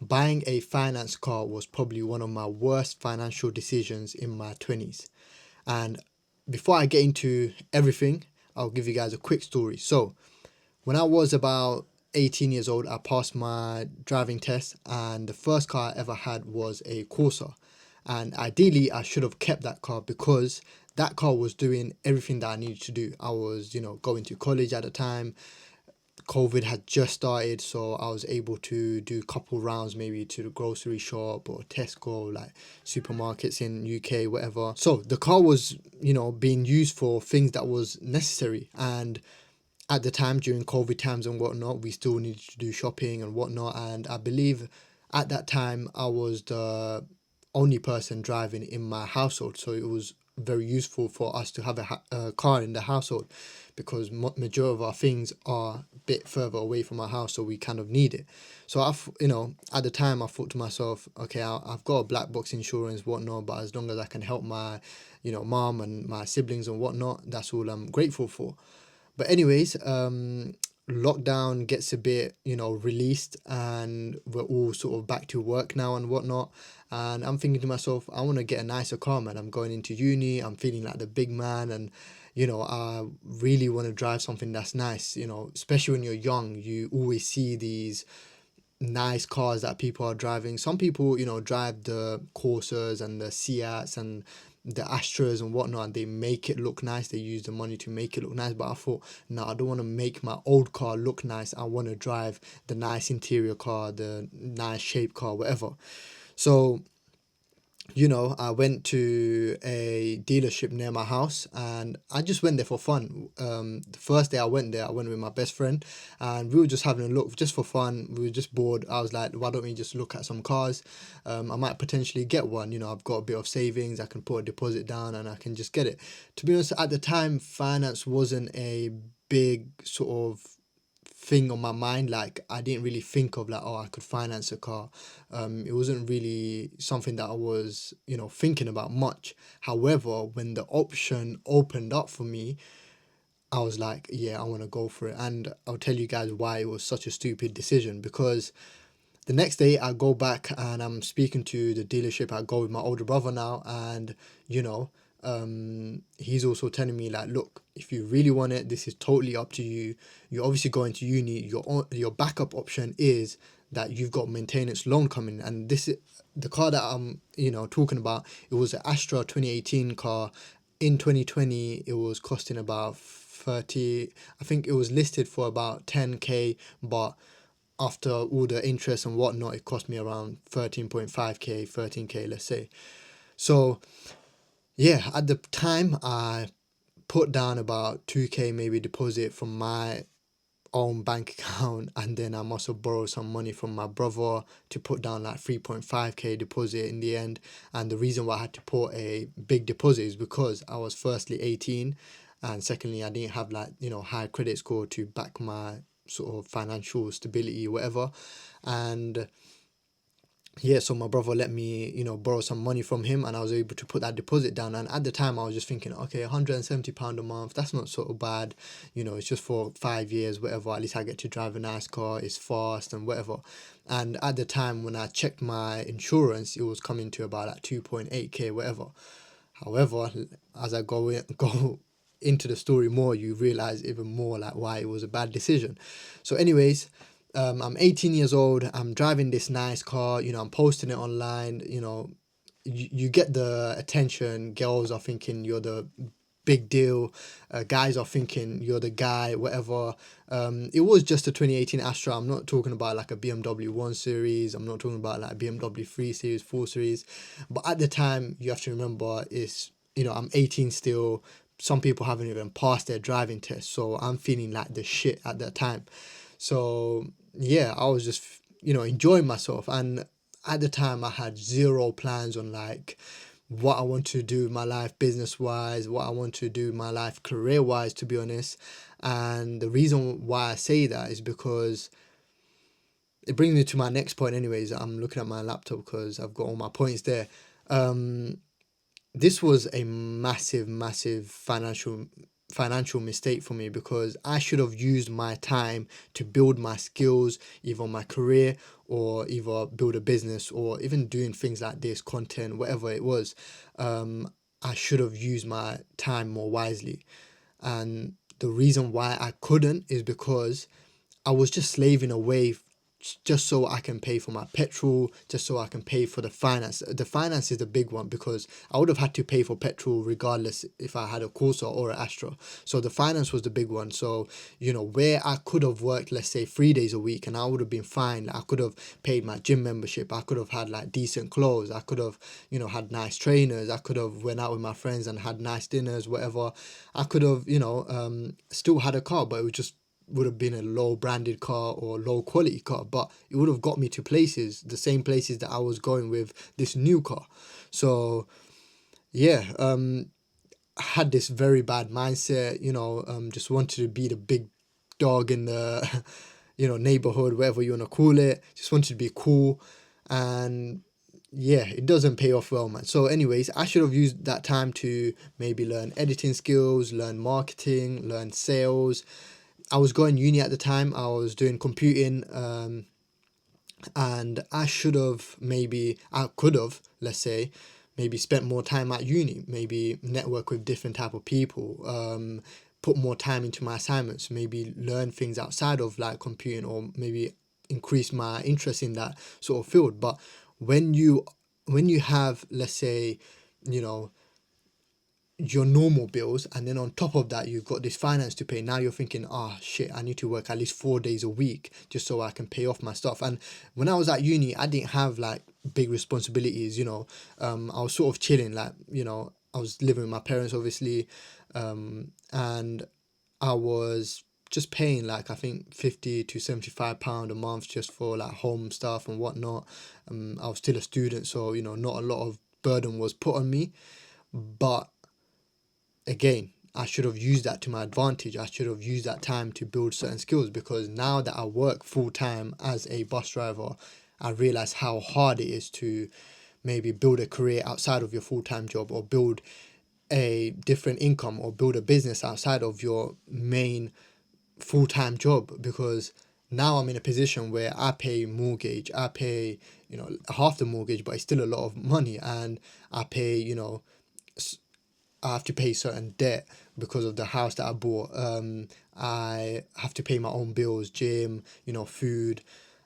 buying a finance car was probably one of my worst financial decisions in my 20s. And before I get into everything, I'll give you guys a quick story. So, when I was about 18 years old, I passed my driving test, and the first car I ever had was a Corsa. And ideally, I should have kept that car because that car was doing everything that I needed to do. I was, going to college at the time. COVID had just started, so I was able to do a couple rounds maybe to the grocery shop or Tesco, like supermarkets in UK, whatever. So the car was, being used for things that was necessary. And at the time, during COVID times and whatnot, we still needed to do shopping and whatnot. And I believe at that time I was the only person driving in my household, so it was very useful for us to have a car in the household because majority of our things are a bit further away from our house, so we kind of need it. So at the time I thought to myself, okay, I've got a black box insurance, whatnot, but as long as I can help my, mom and my siblings and whatnot, that's all I'm grateful for. But anyways, lockdown gets a bit, released, and we're all sort of back to work now and whatnot. And I'm thinking to myself, I want to get a nicer car, man. I'm going into uni. I'm feeling like the big man, and I really want to drive something that's nice. Especially when you're young, you always see these nice cars that people are driving. Some people, drive the Corsas and the Seats and the Astras and whatnot, and they make it look nice. They use the money to make it look nice. But I thought, no, I don't want to make my old car look nice. I want to drive the nice interior car, the nice shape car, whatever. So I went to a dealership near my house, and I just went there for fun. The first day I went there, I went with my best friend, and we were just having a look just for fun. We were just bored. I was like, why don't we just look at some cars? I might potentially get one. I've got a bit of savings. I can put a deposit down and I can just get it. To be honest, at the time, finance wasn't a big sort of thing on my mind. Like, I didn't really think of like, oh, I could finance a car. It wasn't really something that I was thinking about much. However, when the option opened up for me, I was like, yeah, I want to go for it. And I'll tell you guys why it was such a stupid decision. Because the next day I go back and I'm speaking to the dealership. I go with my older brother now, and you know he's also telling me like, look, if you really want it, this is totally up to you. You're obviously going to uni. Your backup option is that you've got maintenance loan coming. And this is the car that I'm talking about. It was an Astra 2018 car. In 2020 it was costing about 30. I think it was listed for about 10k, but after all the interest and whatnot, it cost me around 13.5k, 13k, let's say. So yeah, at the time I put down about 2k maybe deposit from my own bank account, and then I must have borrowed some money from my brother to put down like 3.5k deposit in the end. And the reason why I had to put a big deposit is because I was firstly 18, and secondly I didn't have like high credit score to back my sort of financial stability or whatever. And yeah, so my brother let me, borrow some money from him, and I was able to put that deposit down. And at the time, I was just thinking, okay, £170 a month, that's not sort of bad. It's just for 5 years, whatever. At least I get to drive a nice car, it's fast and whatever. And at the time, when I checked my insurance, it was coming to about like 2.8k, whatever. However, as I go into the story more, you realize even more like why it was a bad decision. So, anyways, I'm 18 years old. I'm driving this nice car. I'm posting it online. You get the attention. Girls are thinking you're the big deal. Guys are thinking you're the guy, whatever. It was just a 2018 Astra. I'm not talking about like a BMW 1 Series. I'm not talking about like BMW 3 Series, 4 Series. But at the time, you have to remember, I'm 18 still. Some people haven't even passed their driving test. So I'm feeling like the shit at that time. So yeah, I was just, enjoying myself. And at the time, I had zero plans on like what I want to do in my life business wise, what I want to do in my life career wise, to be honest. And the reason why I say that is because it brings me to my next point. Anyways, I'm looking at my laptop because I've got all my points there. This was a massive, massive financial financial mistake for me, because I should have used my time to build my skills, either my career or either build a business or even doing things like this, content, whatever it was. I should have used my time more wisely. And the reason why I couldn't is because I was just slaving away just so I can pay for my petrol, just so I can pay for the finance. The finance is the big one, because I would have had to pay for petrol regardless if I had a Corsa or an Astra. So the finance was the big one. So, where I could have worked, let's say 3 days a week, and I would have been fine. I could have paid my gym membership. I could have had like decent clothes. I could have, had nice trainers. I could have went out with my friends and had nice dinners, whatever. I could have, still had a car, but it was just would have been a low branded car or low quality car, but it would have got me to places, the same places that I was going with this new car. So yeah, I had this very bad mindset, just wanted to be the big dog in the neighborhood, whatever you want to call it. Just wanted to be cool. And yeah, it doesn't pay off well, man. So anyways, I should have used that time to maybe learn editing skills, learn marketing, learn sales. I was going uni at the time. I was doing computing, and I could have, let's say, maybe spent more time at uni, maybe network with different type of people, put more time into my assignments, maybe learn things outside of like computing, or maybe increase my interest in that sort of field. But when you have, let's say, you know your normal bills, and then on top of that you've got this finance to pay, now you're thinking, oh shit, I need to work at least 4 days a week just so I can pay off my stuff. And when I was at uni, I didn't have like big responsibilities. I was sort of chilling, like, I was living with my parents, obviously, and I was just paying like, I think 50 to 75 pound a month just for like home stuff and whatnot. I was still a student, so not a lot of burden was put on me. But again, I should have used that to my advantage. I should have used that time to build certain skills, because now that I work full time as a bus driver, I realize how hard it is to maybe build a career outside of your full time job, or build a different income, or build a business outside of your main full time job. Because now I'm in a position where I pay mortgage, I pay, half the mortgage, but it's still a lot of money, and I pay, I have to pay certain debt because of the house that I bought. I have to pay my own bills, gym, food.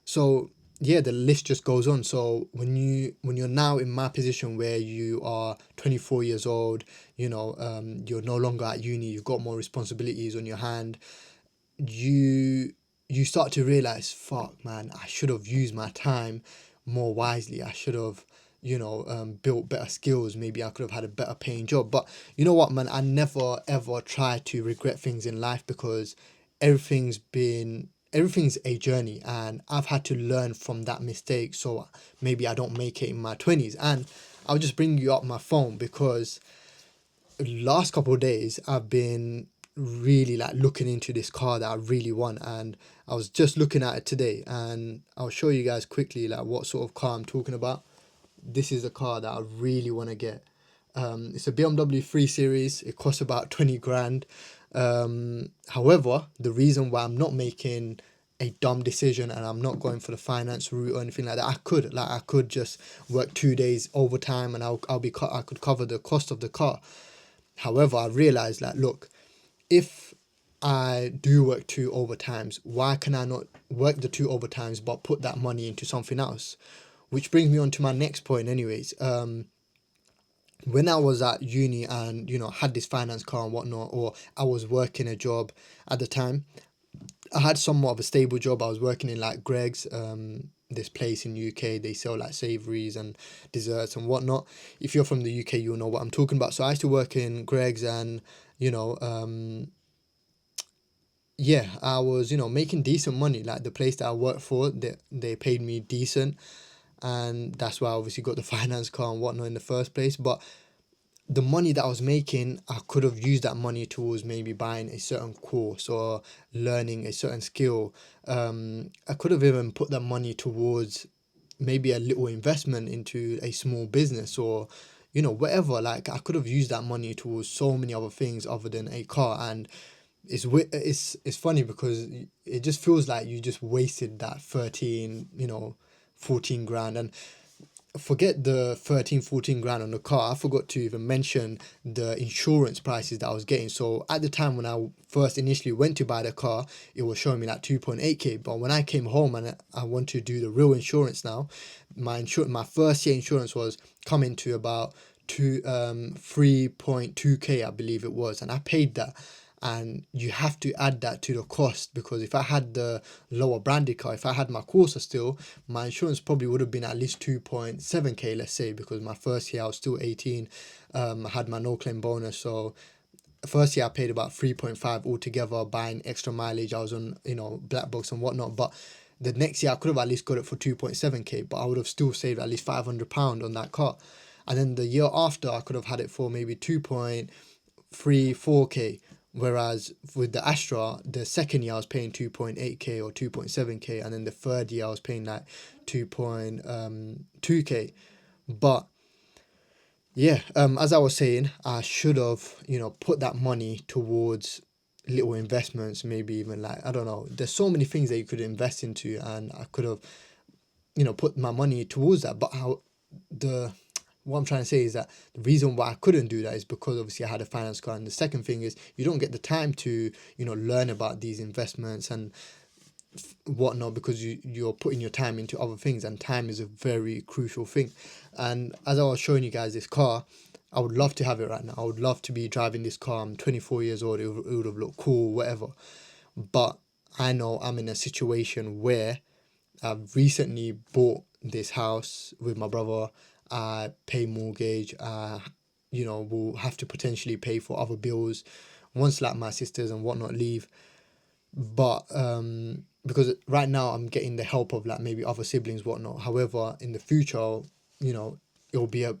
So yeah, the list just goes on. So when you're now in my position where you are 24 years old, you're no longer at uni, you've got more responsibilities on your hand. You you start to realize, fuck, man, I should have used my time more wisely. I should have, built better skills. Maybe I could have had a better paying job. But you know what, man, I never ever try to regret things in life, because everything's a journey, and I've had to learn from that mistake, so maybe I don't make it in my 20s. And I'll just bring you up my phone, because last couple of days I've been really like looking into this car that I really want, and I was just looking at it today, and I'll show you guys quickly like what sort of car I'm talking about. This is a car that I really want to get. It's a BMW 3 Series. It costs about 20 grand. However, the reason why I'm not making a dumb decision and I'm not going for the finance route or anything like that, I could just work 2 days overtime, and I could cover the cost of the car. However, I realized that, look, if I do work 2 overtimes, why can I not work the 2 overtimes but put that money into something else? Which brings me on to my next point, anyways. When I was at uni and had this finance car and whatnot, or I was working a job at the time, I had somewhat of a stable job. I was working in like Greg's, this place in UK. They sell like savouries and desserts and whatnot. If you're from the UK, you'll know what I'm talking about. So I used to work in Greg's, and you know, yeah, I was making decent money. Like the place that I worked for, they paid me decent, and that's why I obviously got the finance car and whatnot in the first place. But the money that I was making, I could have used that money towards maybe buying a certain course or learning a certain skill. I could have even put that money towards maybe a little investment into a small business, or whatever. Like, I could have used that money towards so many other things other than a car. And it's funny because it just feels like you just wasted that 13, 14 grand. And forget the 13, 14 grand on the car. I forgot to even mention the insurance prices that I was getting. So at the time when I first initially went to buy the car, it was showing me like 2.8k. But when I came home and I want to do the real insurance now, my first year insurance was coming to about 3.2k, I believe it was, and I paid that. And you have to add that to the cost, because if I had the lower branded car, if I had my Corsa still, my insurance probably would have been at least 2.7k, let's say, because my first year I was still 18. I had my no claim bonus. So first year I paid about 3.5 altogether, buying extra mileage. I was on, black box and whatnot. But the next year I could have at least got it for 2.7k, but I would have still saved at least £500 on that car. And then the year after I could have had it for maybe 2.34k. Whereas with the Astra, the second year I was paying 2.8k or 2.7k, and then the third year I was paying like 2.2k. But yeah, as I was saying, I should have, put that money towards little investments, maybe even, like, I don't know. There's so many things that you could invest into, and I could have, put my money towards that. But the what I'm trying to say is that the reason why I couldn't do that is because obviously I had a finance car. And the second thing is, you don't get the time to, learn about these investments and whatnot, because you're putting your time into other things, and time is a very crucial thing. And as I was showing you guys this car, I would love to have it right now. I would love to be driving this car. I'm 24 years old. It would have looked cool, whatever. But I know I'm in a situation where I've recently bought this house with my brother. I pay mortgage. Will have to potentially pay for other bills once, like, my sisters and whatnot leave. But because right now I'm getting the help of, like, maybe other siblings, whatnot. However, in the future, it will be a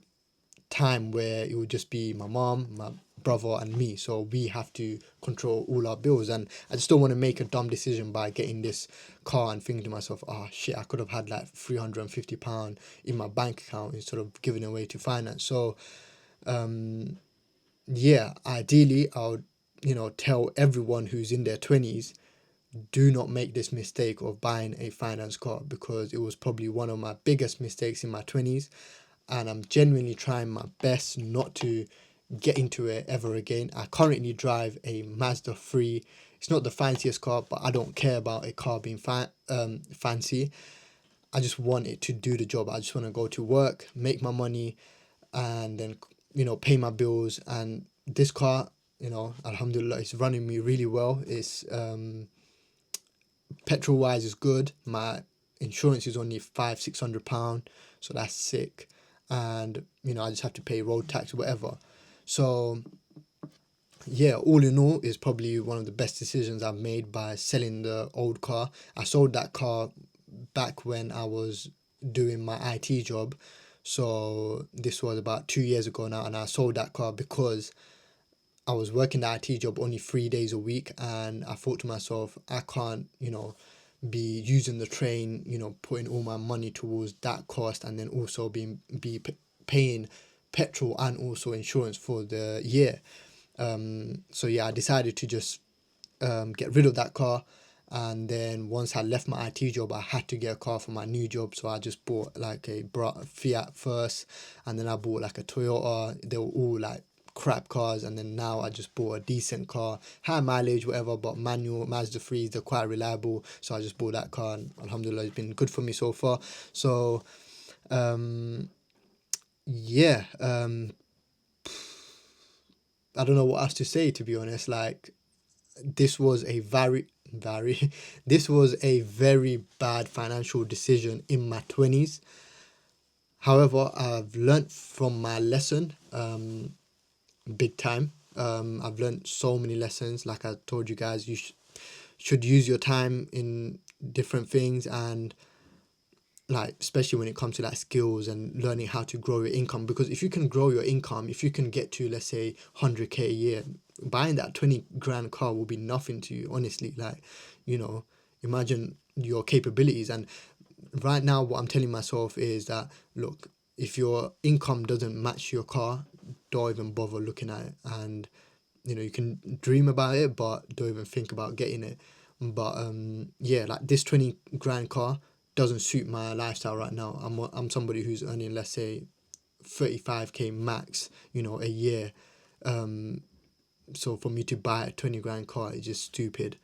time where it would just be my mom, my brother, and me. So we have to control all our bills. And I just don't want to make a dumb decision by getting this car and thinking to myself, oh shit, I could have had like £350 in my bank account instead of giving away to finance. So yeah, ideally I would, tell everyone who's in their 20s, do not make this mistake of buying a finance car, because it was probably one of my biggest mistakes in my 20s. And I'm genuinely trying my best not to get into it ever again. I currently drive a Mazda 3. It's not the fanciest car, but I don't care about a car being fancy. I just want it to do the job. I just want to go to work, make my money, and then, pay my bills. And this car, alhamdulillah, it's running me really well. It's petrol wise is good. My insurance is only £500-600, so that's sick. And I just have to pay road tax, whatever. So yeah, all in all, is probably one of the best decisions I've made by selling the old car. I sold that car back when I was doing my IT job. So this was about 2 years ago now, and I sold that car because I was working the IT job only 3 days a week, and I thought to myself, I can't, be using the train, putting all my money towards that cost, and then also paying petrol and also insurance for the year. So yeah, I decided to just get rid of that car. And then once I left my IT job, I had to get a car for my new job. So I just bought like a Fiat first, and then I bought like a Toyota. They were all like crap cars. And then now I just bought a decent car, high mileage, whatever, but manual Mazda 3s, they're quite reliable. So I just bought that car, and alhamdulillah, it's been good for me so far. So yeah, I don't know what else to say, to be honest. Like, this was a this was a very bad financial decision in my 20s. However, I've learnt from my lesson, big time. I've learnt so many lessons. Like I told you guys, you should use your time in different things, and like, especially when it comes to like skills and learning how to grow your income. Because if you can grow your income, if you can get to, let's say, 100k a year, buying that 20 grand car will be nothing to you, honestly. Like, imagine your capabilities. And right now what I'm telling myself is that, look, if your income doesn't match your car, don't even bother looking at it. And you can dream about it, but don't even think about getting it. But yeah, like this 20 grand car doesn't suit my lifestyle right now. I'm somebody who's earning, let's say, 35k max, a year. So for me to buy a 20 grand car is just stupid.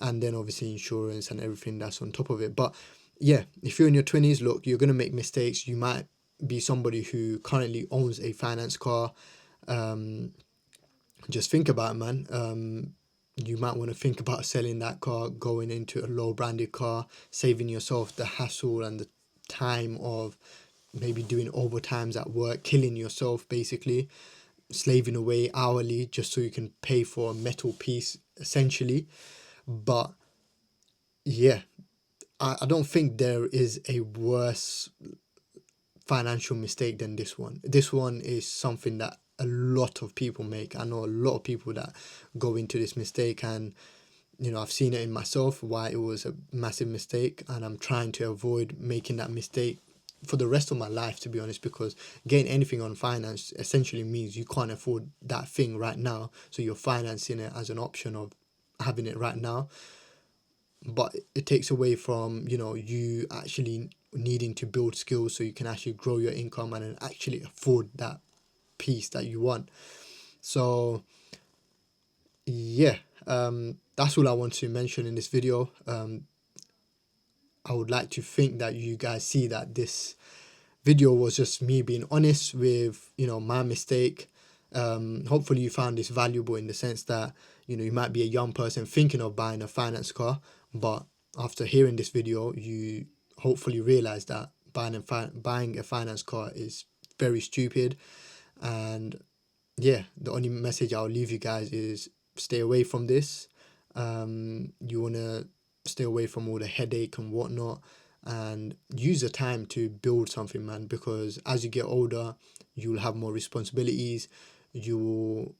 And then obviously insurance and everything that's on top of it. But yeah, if you're in your 20s, look, you're gonna make mistakes. You might be somebody who currently owns a finance car. Just think about it, man. You might want to think about selling that car, going into a low branded car, saving yourself the hassle and the time of maybe doing overtimes at work, killing yourself basically, slaving away hourly just so you can pay for a metal piece essentially. But yeah, I don't think there is a worse financial mistake than this one. This one is something that a lot of people make. I know a lot of people that go into this mistake, and I've seen it in myself why it was a massive mistake, and I'm trying to avoid making that mistake for the rest of my life, to be honest, because getting anything on finance essentially means you can't afford that thing right now, so you're financing it as an option of having it right now. But it takes away from you actually needing to build skills so you can actually grow your income and then actually afford that piece that you want. So yeah, that's all I want to mention in this video. I would like to think that you guys see that this video was just me being honest with my mistake. Hopefully you found this valuable in the sense that you might be a young person thinking of buying a finance car, but after hearing this video you hopefully realize that buying a finance car is very stupid. And yeah, the only message I'll leave you guys is stay away from this. You want to stay away from all the headache and whatnot, and use the time to build something, man, because as you get older you'll have more responsibilities. You will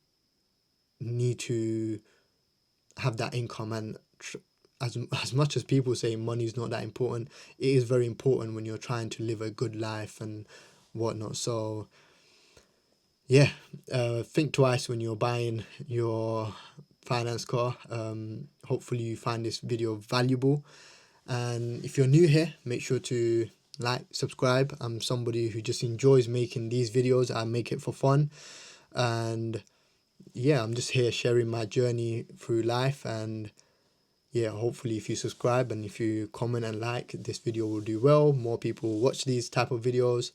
need to have that income, and as much as people say money is not that important, it is very important when you're trying to live a good life and whatnot. So yeah, think twice when you're buying your finance car. Hopefully you find this video valuable, and if you're new here, make sure to like, subscribe. I'm somebody who just enjoys making these videos. I make it for fun, and yeah, I'm just here sharing my journey through life. And yeah, hopefully if you subscribe and if you comment and like, this video will do well. More people will watch these type of videos,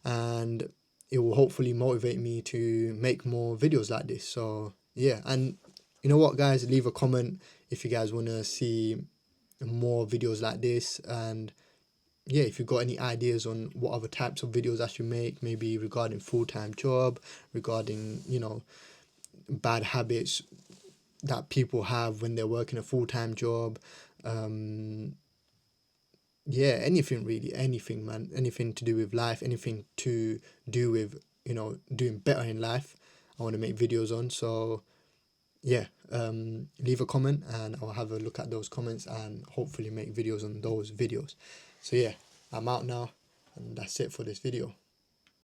and it will hopefully motivate me to make more videos like this. So yeah, and you know what, guys, leave a comment if you guys want to see more videos like this. And yeah, if you've got any ideas on what other types of videos I should make, maybe regarding full-time job, regarding bad habits that people have when they're working a full-time job, yeah, anything really, anything, man, anything to do with life, anything to do with doing better in life, I want to make videos on. So yeah, leave a comment and I'll have a look at those comments and hopefully make videos on those videos. So yeah, I'm out now, and that's it for this video.